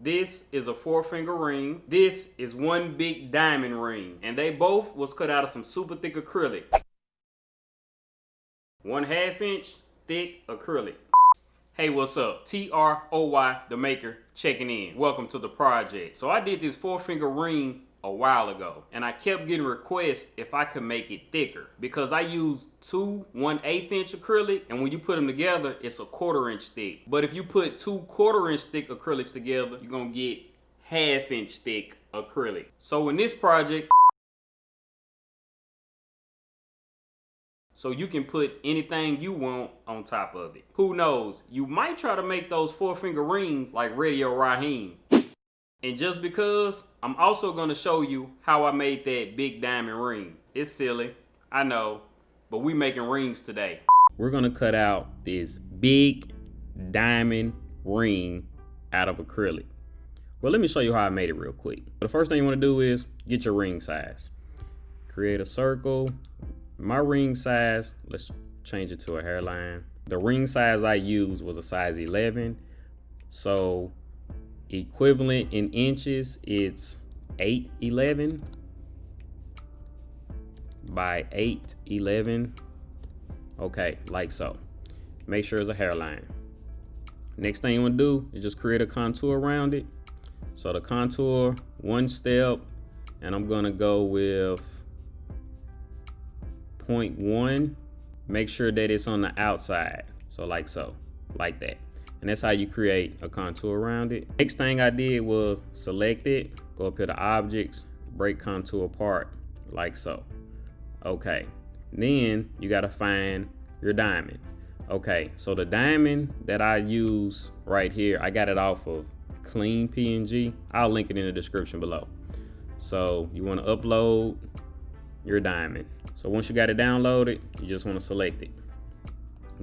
This is a 4-finger ring. This is one big diamond ring. And they both was cut out of some super thick acrylic. 1/2 inch thick acrylic. Hey, what's up? TROY, the maker, checking in. Welcome to the project. So I did this 4-finger ring a while ago, and I kept getting requests if I could make it thicker because I used two 1/8 inch acrylic, and when you put them together, it's a 1/4 inch thick. But if you put two 1/4 inch thick acrylics together, you're gonna get 1/2 inch thick acrylic. So in this project, so you can put anything you want on top of it. Who knows? You might try to make those 4-finger rings like Radio Raheem. And just because, I'm also gonna show you how I made that big diamond ring. It's silly, I know, but we making rings today. We're gonna cut out this big diamond ring out of acrylic. Well, let me show you how I made it real quick. The first thing you wanna do is get your ring size. Create a circle. My ring size, let's change it to a hairline. The ring size I used was a size 11. So equivalent in inches, it's 811 by 811. Okay, like so. Make sure it's a hairline. Next thing you want to do is just create a contour around it. So the contour, one step, and I'm gonna go with 0.1. Make sure that it's on the outside. So like so, like that. And that's how you create a contour around it. Next thing I did was select it, go up here to objects, break contour apart, like so. Okay, then you gotta find your diamond. Okay, so the diamond that I use right here, I got it off of Clean PNG. I'll link it in the description below. So you wanna upload your diamond. So once you got it downloaded, you just wanna select it.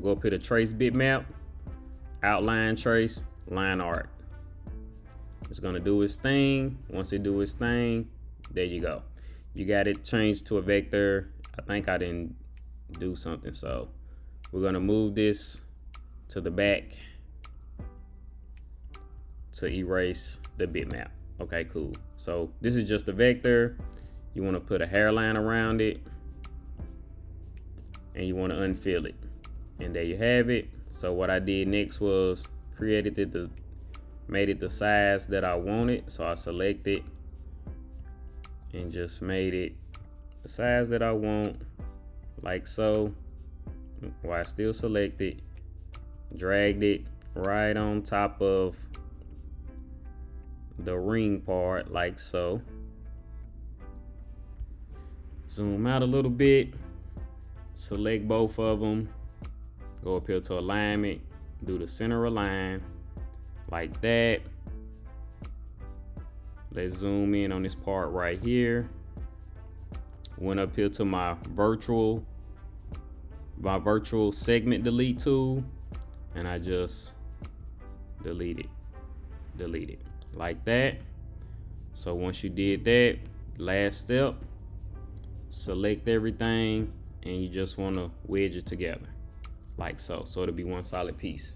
Go up here to trace bitmap, outline trace, line art. It's gonna do its thing. Once it do its thing, there you go. You got it changed to a vector. I think I didn't do something, so we're gonna move this to the back to erase the bitmap. Okay, cool. So this is just a vector. You wanna put a hairline around it, and you wanna unfill it. And there you have it. So what I did next was created it, made it the size that I wanted. So I selected and just made it the size that I want, like so. While I still selected, dragged it right on top of the ring part, like so. Zoom out a little bit, select both of them. Go up here to alignment, do the center align, like that. Let's zoom in on this part right here. Went up here to my virtual segment delete tool, and I just delete it, like that. So once you did that, last step, select everything, and you just wanna wedge it together. Like so, so it'll be one solid piece.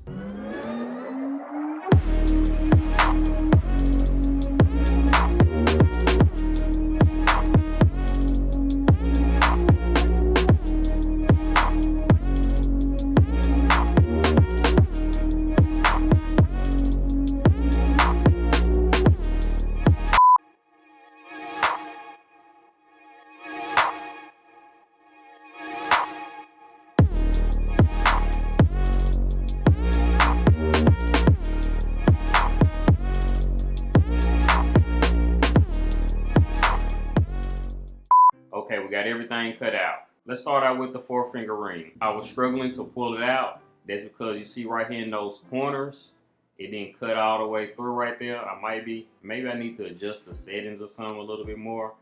Okay, we got everything cut out. Let's start out with the 4-finger ring. I was struggling to pull it out. That's because you see right here in those corners, it didn't cut all the way through right there. Maybe I need to adjust the settings or something a little bit more,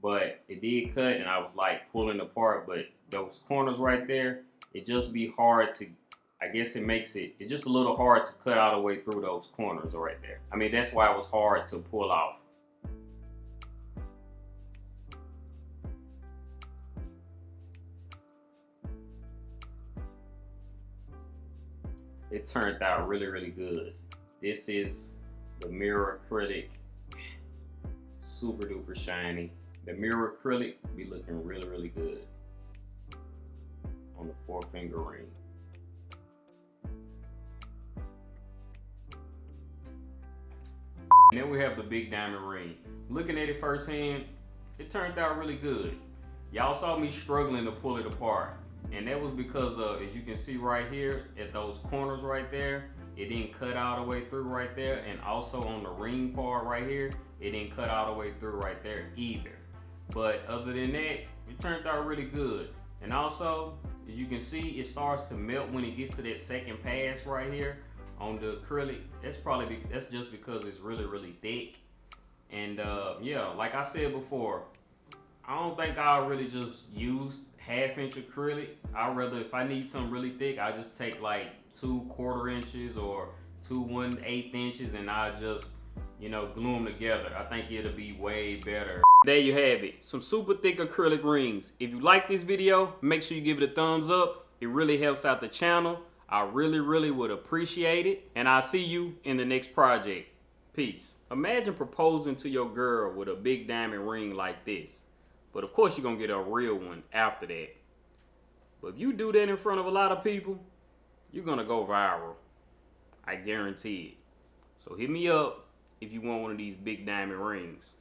but it did cut and I was like pulling apart, but those corners right there, it just be hard to, I guess it's just a little hard to cut all the way through those corners right there. I mean, that's why it was hard to pull off. It turned out really, really good. This is the mirror acrylic, super duper shiny. The mirror acrylic be looking really, really good on the 4-finger ring. And then we have the big diamond ring. Looking at it firsthand, it turned out really good. Y'all saw me struggling to pull it apart. And that was because of, as you can see right here, at those corners right there, it didn't cut all the way through right there. And also on the ring part right here, it didn't cut all the way through right there either. But other than that, it turned out really good. And also, as you can see, it starts to melt when it gets to that second pass right here on the acrylic. That's just because it's really, really thick. And yeah, like I said before, I don't think I'll really just use 1/2-inch acrylic. I'd rather, if I need something really thick, I just take like 2 1/4 inches or 2 1/8 inches, and I just, you know, glue them together. I think it'll be way better. There you have it, some super thick acrylic rings. If you like this video, make sure you give it a thumbs up. It really helps out the channel. I really, really would appreciate it. And I'll see you in the next project. Peace. Imagine proposing to your girl with a big diamond ring like this. But of course you're gonna get a real one after that. But if you do that in front of a lot of people, you're gonna go viral. I guarantee it. So hit me up if you want one of these big diamond rings.